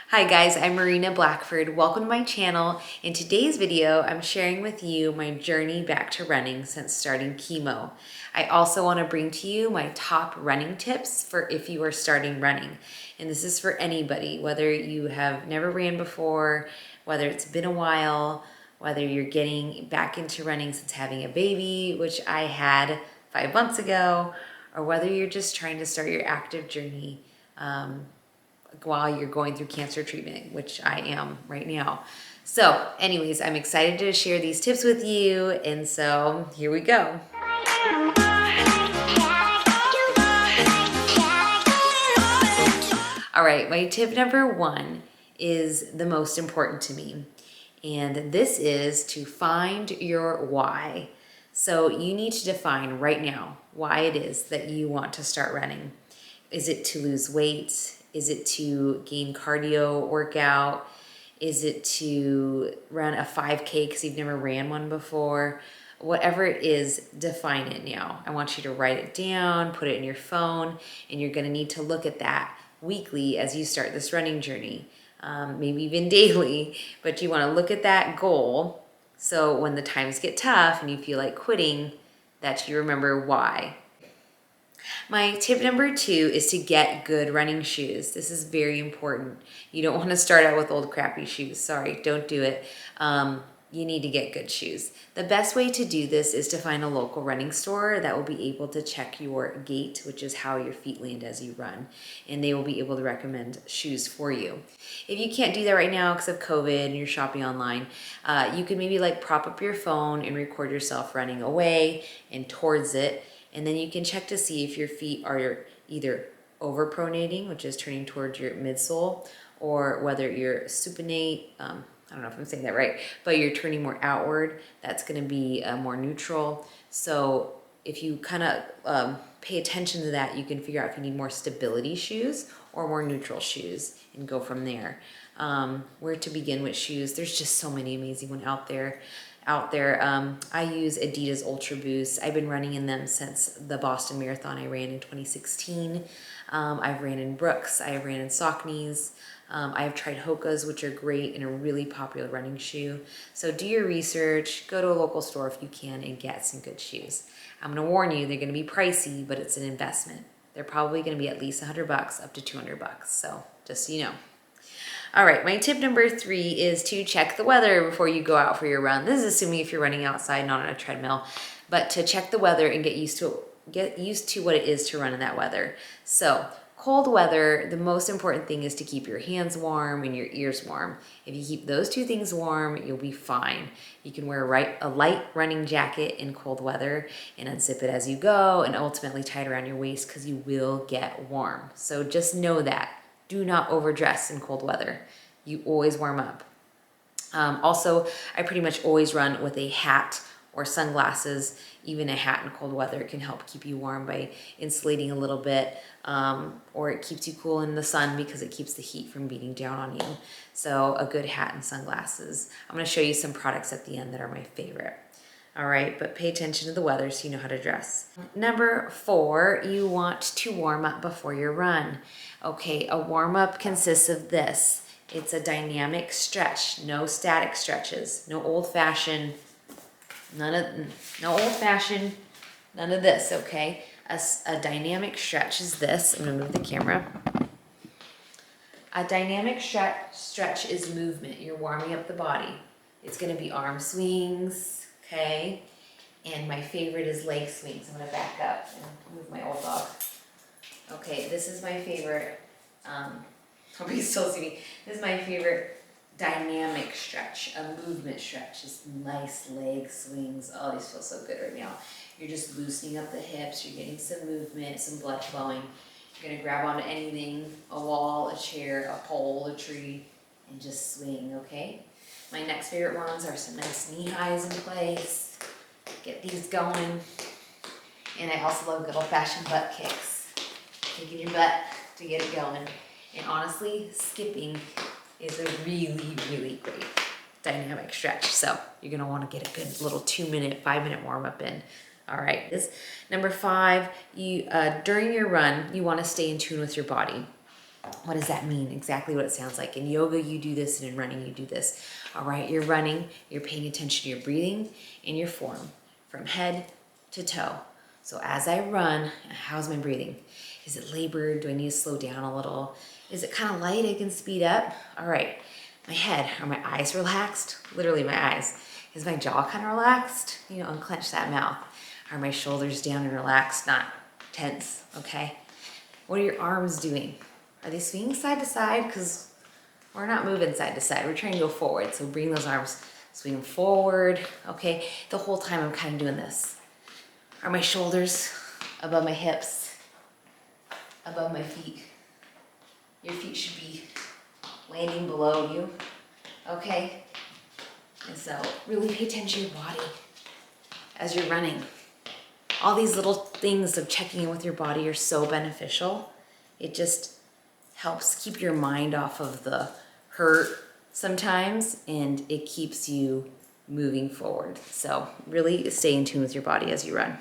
Hi guys, I'm Marina Blackford. Welcome to my channel. In today's video, I'm sharing with you my journey back to running since starting chemo. I also want to bring to you my top running tips for if you are starting running. And this is for anybody, whether you have never ran before, whether it's been a while, whether you're getting back into running since having a baby, which I had 5 months ago, or whether you're just trying to start your active journey while you're going through cancer treatment, which I am right now. So anyways, I'm excited to share these tips with you. And so here we go. All right, my tip number 1 is the most important to me. And this is to find your why. So you need to define right now why it is that you want to start running. Is it to lose weight? Is it to gain cardio workout? Is it to run a 5K because you've never ran one before? Whatever it is, define it now. I want you to write it down, put it in your phone, and you're gonna need to look at that weekly as you start this running journey, maybe even daily, but you wanna look at that goal so when the times get tough and you feel like quitting, that you remember why. My tip number 2 is to get good running shoes. This is very important. You don't want to start out with old crappy shoes. Sorry, don't do it. You need to get good shoes. The best way to do this is to find a local running store that will be able to check your gait, which is how your feet land as you run, and they will be able to recommend shoes for you. If you can't do that right now because of COVID and you're shopping online, you could maybe like prop up your phone and record yourself running away and towards it. And then you can check to see if your feet are either overpronating, which is turning towards your midsole, or whether you're supinate, I don't know if I'm saying that right, but you're turning more outward. That's going to be more neutral. So if you kind of pay attention to that, you can figure out if you need more stability shoes or more neutral shoes and go from there. Where to begin with shoes? There's just so many amazing ones out there. I use Adidas Ultra Boost. I've been running in them since the Boston Marathon I ran in 2016. I've ran in Brooks. I ran in Saucony's. I've tried Hoka's, which are great and a really popular running shoe. So do your research, go to a local store if you can, and get some good shoes. I'm gonna warn you, they're gonna be pricey, but it's an investment. They're probably gonna be at least $100 up to $200. So just so you know. All right, my tip number 3 is to check the weather before you go out for your run. This is assuming if you're running outside, not on a treadmill, but to check the weather and get used to what it is to run in that weather. So cold weather, the most important thing is to keep your hands warm and your ears warm. If you keep those 2 things warm, you'll be fine. You can wear a light running jacket in cold weather and unzip it as you go and ultimately tie it around your waist because you will get warm. So just know that. Do not overdress in cold weather. You always warm up. Also, I pretty much always run with a hat or sunglasses. Even a hat in cold weather can help keep you warm by insulating a little bit, or it keeps you cool in the sun because it keeps the heat from beating down on you. So a good hat and sunglasses. I'm gonna show you some products at the end that are my favorite. All right, but pay attention to the weather so you know how to dress. Number 4, you want to warm up before your run. Okay, a warm up consists of this. It's a dynamic stretch, no static stretches, no old fashioned, none of this, okay? A dynamic stretch is this. I'm gonna move the camera. A dynamic stretch is movement. You're warming up the body. It's gonna be arm swings, okay? And my favorite is leg swings. I'm gonna back up and move my old dog. Okay, this is my favorite. Nobody still see me. This is my favorite dynamic stretch, a movement stretch. Just nice leg swings. Oh, these feel so good right now. You're just loosening up the hips. You're getting some movement, some blood flowing. You're gonna grab onto anything, a wall, a chair, a pole, a tree, and just swing, okay? My next favorite ones are some nice knee highs in place. Get these going. And I also love good old-fashioned butt kicks. Kicking your butt to get it going. And honestly, skipping is a really, really great dynamic stretch. So you're gonna wanna get a good little 2-minute, 5-minute warm-up in. All right, number 5, during your run, you wanna stay in tune with your body. What does that mean? Exactly what it sounds like. In yoga, you do this, and in running, you do this. All right, you're running, you're paying attention to your breathing and your form from head to toe. So as I run, how's my breathing? Is it labored? Do I need to slow down a little? Is it kind of light? I can speed up. All right, my head, are my eyes relaxed? Literally my eyes. Is my jaw kind of relaxed? You know, unclench that mouth. Are my shoulders down and relaxed, not tense, okay? What are your arms doing? Are they swinging side to side? Because we're not moving side to side. We're trying to go forward. So bring those arms, swing them forward. Okay, the whole time I'm kind of doing this. Are my shoulders above my hips, above my feet? Your feet should be landing below you. Okay? And so really pay attention to your body as you're running. All these little things of checking in with your body are so beneficial. It just helps keep your mind off of the hurt sometimes, and it keeps you moving forward. So really stay in tune with your body as you run.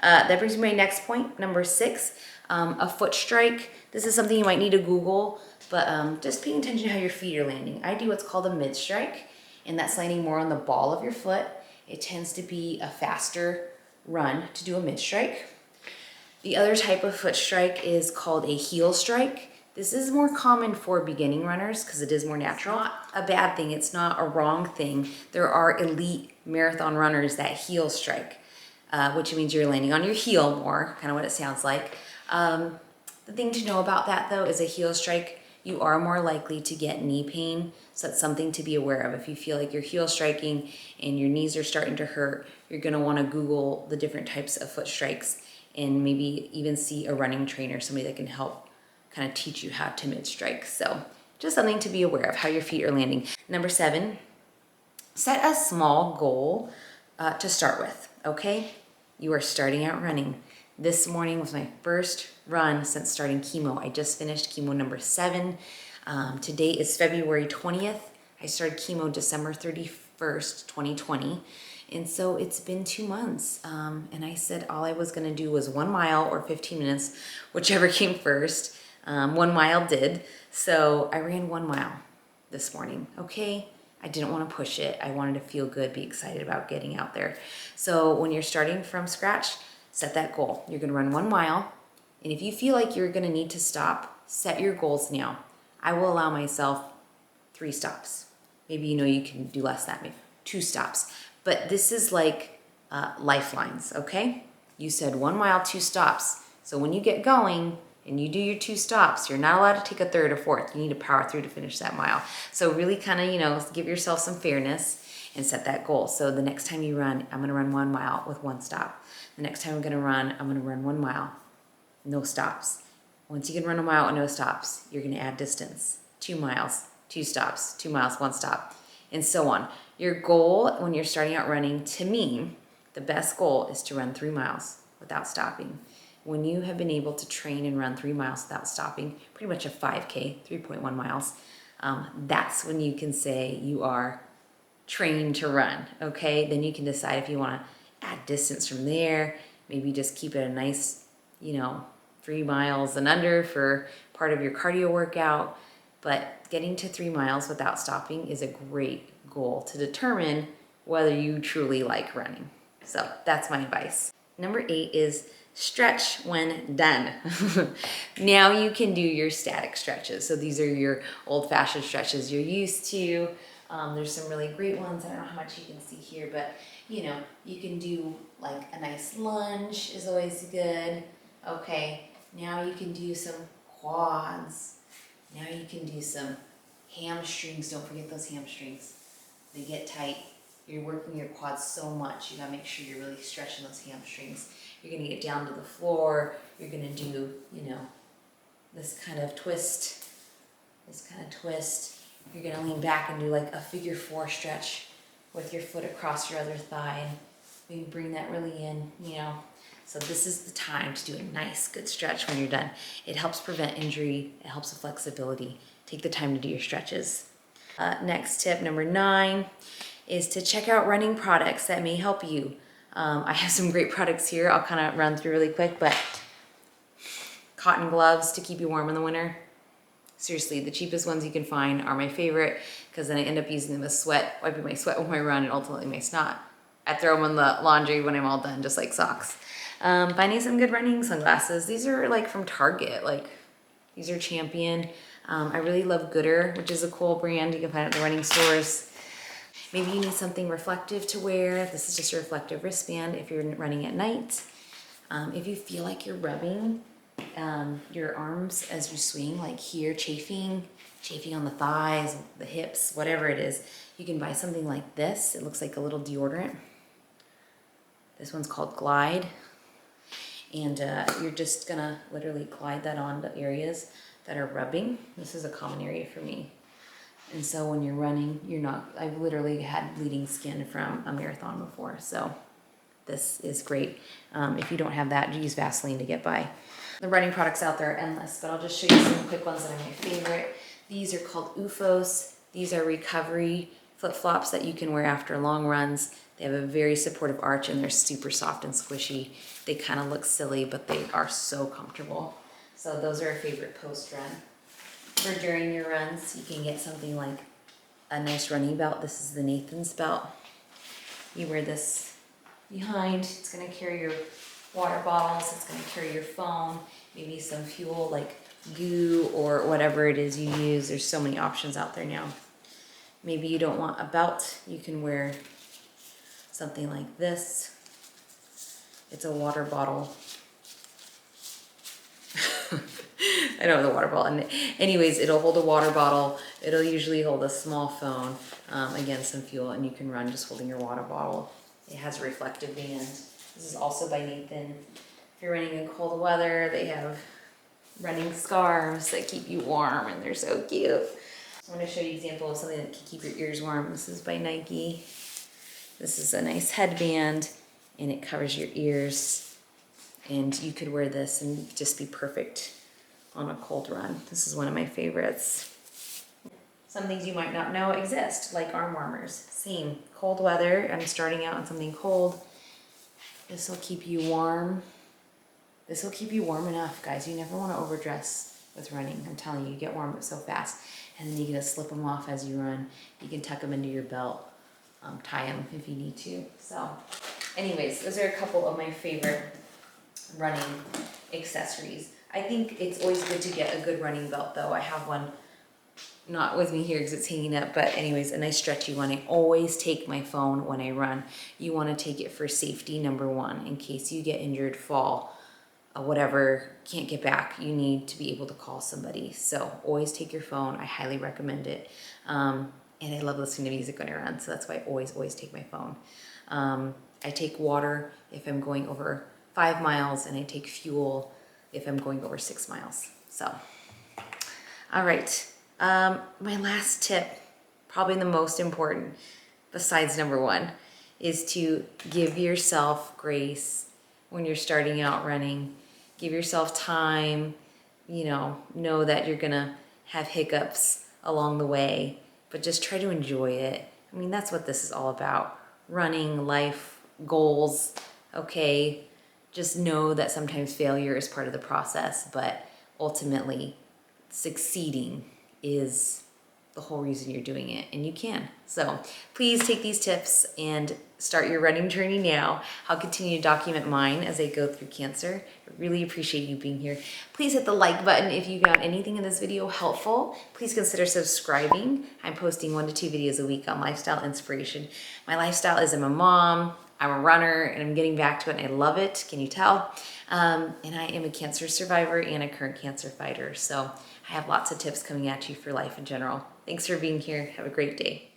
That brings me to my next point, number 6, a foot strike. This is something you might need to Google, but just paying attention to how your feet are landing. I do what's called a mid strike, and that's landing more on the ball of your foot. It tends to be a faster run to do a mid strike. The other type of foot strike is called a heel strike. This is more common for beginning runners because it is more natural. It's not a bad thing. It's not a wrong thing. There are elite marathon runners that heel strike, which means you're landing on your heel more, kind of what it sounds like. The thing to know about that, though, is a heel strike, you are more likely to get knee pain. So that's something to be aware of. If you feel like you're heel striking and your knees are starting to hurt, you're going to want to Google the different types of foot strikes and maybe even see a running trainer, somebody that can help kind of teach you how to mid strike. So just something to be aware of, how your feet are landing. Number 7, set a small goal to start with, okay? You are starting out running. This morning was my first run since starting chemo. I just finished chemo number 7. Today is February 20th. I started chemo December 31st, 2020. And so it's been 2 months. And I said all I was gonna do was 1 mile or 15 minutes, whichever came first. 1 mile did. So I ran 1 mile this morning, okay? I didn't want to push it. I wanted to feel good, be excited about getting out there. So when you're starting from scratch, set that goal. You're gonna run 1 mile. And if you feel like you're gonna need to stop, set your goals now. I will allow myself 3 stops. Maybe you can do less than that, maybe 2 stops. But this is like lifelines, okay? You said 1 mile, 2 stops. So when you get going and you do your 2 stops, you're not allowed to take a 3rd or 4th. You need to power through to finish that mile. So really kind of, give yourself some fairness and set that goal. So the next time you run, I'm gonna run 1 mile with 1 stop. The next time I'm gonna run 1 mile, no stops. Once you can run 1 mile with no stops, you're gonna add distance. 2 miles, 2 stops, 2 miles, 1 stop, and so on. Your goal when you're starting out running, to me, the best goal is to run 3 miles without stopping. When you have been able to train and run 3 miles without stopping, pretty much a 5K, 3.1 miles, that's when you can say you are trained to run, okay? Then you can decide if you wanna add distance from there, maybe just keep it a nice, 3 miles and under for part of your cardio workout. But getting to 3 miles without stopping is a great goal to determine whether you truly like running. So that's my advice. Number 8 is stretch when done. Now you can do your static stretches. So these are your old-fashioned stretches you're used to. There's some really great ones. I don't know how much you can see here, but you can do like a nice lunge is always good. Okay, now you can do some quads. Now you can do some hamstrings. Don't forget those hamstrings. They get tight. You're working your quads so much. You gotta make sure you're really stretching those hamstrings. You're gonna get down to the floor. You're gonna do, this kind of twist. You're gonna lean back and do like a figure 4 stretch with your foot across your other thigh. And maybe bring that really in, So this is the time to do a nice, good stretch when you're done. It helps prevent injury. It helps with flexibility. Take the time to do your stretches. Next tip, number 9, is to check out running products that may help you. I have some great products here. I'll kind of run through really quick, but cotton gloves to keep you warm in the winter. Seriously, the cheapest ones you can find are my favorite because then I end up using them as wiping my sweat when I run and ultimately my snot. I throw them in the laundry when I'm all done, just like socks. Finding some good running sunglasses. These are like from Target, like these are Champion. I really love Gooder, which is a cool brand. You can find it at the running stores. Maybe you need something reflective to wear. This is just a reflective wristband if you're running at night. If you feel like you're rubbing your arms as you swing, like here, chafing on the thighs, the hips, whatever it is, you can buy something like this. It looks like a little deodorant. This one's called Glide. And you're just gonna literally glide that on the areas that are rubbing. This is a common area for me. And so when you're running, I've literally had bleeding skin from a marathon before. So this is great. If you don't have that, use Vaseline to get by. The running products out there are endless, but I'll just show you some quick ones that are my favorite. These are called UFOs. These are recovery flip-flops that you can wear after long runs. They have a very supportive arch and they're super soft and squishy. They kind of look silly, but they are so comfortable. So those are a favorite post-run. For during your runs, you can get something like a nice running belt. This is the Nathan's belt. You wear this behind. It's gonna carry your water bottles. It's gonna carry your phone, maybe some fuel like goo or whatever it is you use. There's so many options out there now. Maybe you don't want a belt. You can wear something like this. It's a water bottle. I don't have the water bottle. And anyways, it'll hold a water bottle. It'll usually hold a small phone, again, some fuel, and you can run just holding your water bottle. It has a reflective band. This is also by Nathan. If you're running in cold weather, they have running scarves that keep you warm, and they're so cute. I'm going to show you an example of something that can keep your ears warm. This is by Nike. This is a nice headband, and it covers your ears. And you could wear this and just be perfect on a cold run. This is one of my favorites. Some things you might not know exist, like arm warmers. Same, cold weather, I'm starting out on something cold. This will keep you warm. This will keep you warm enough, guys. You never want to overdress with running. I'm telling you, you get warm up so fast. And then you get to slip them off as you run. You can tuck them into your belt, tie them if you need to. So anyways, those are a couple of my favorite running accessories. I think it's always good to get a good running belt though. I have one not with me here because it's hanging up, but anyways, a nice stretchy one. I always take my phone when I run. You want to take it for safety, number one, in case you get injured, fall, whatever, can't get back, you need to be able to call somebody. So always take your phone. I highly recommend it. And I love listening to music when I run, so that's why I always take my phone. I take water if I'm going over 5 miles, and I take fuel if I'm going over 6 miles. So, all right. My last tip, probably the most important, besides number one, is to give yourself grace when you're starting out running. Give yourself time, know that you're gonna have hiccups along the way, but just try to enjoy it. I mean, that's what this is all about. Running, life, goals, okay? Just know that sometimes failure is part of the process, but ultimately succeeding is the whole reason you're doing it, and you can. So please take these tips and start your running journey now. I'll continue to document mine as I go through cancer. I really appreciate you being here. Please hit the like button if you found anything in this video helpful. Please consider subscribing. I'm posting 1 to 2 videos a week on lifestyle inspiration. My lifestyle is I'm a mom, I'm a runner, and I'm getting back to it, and I love it. Can you tell? And I am a cancer survivor and a current cancer fighter. So I have lots of tips coming at you for life in general. Thanks for being here. Have a great day.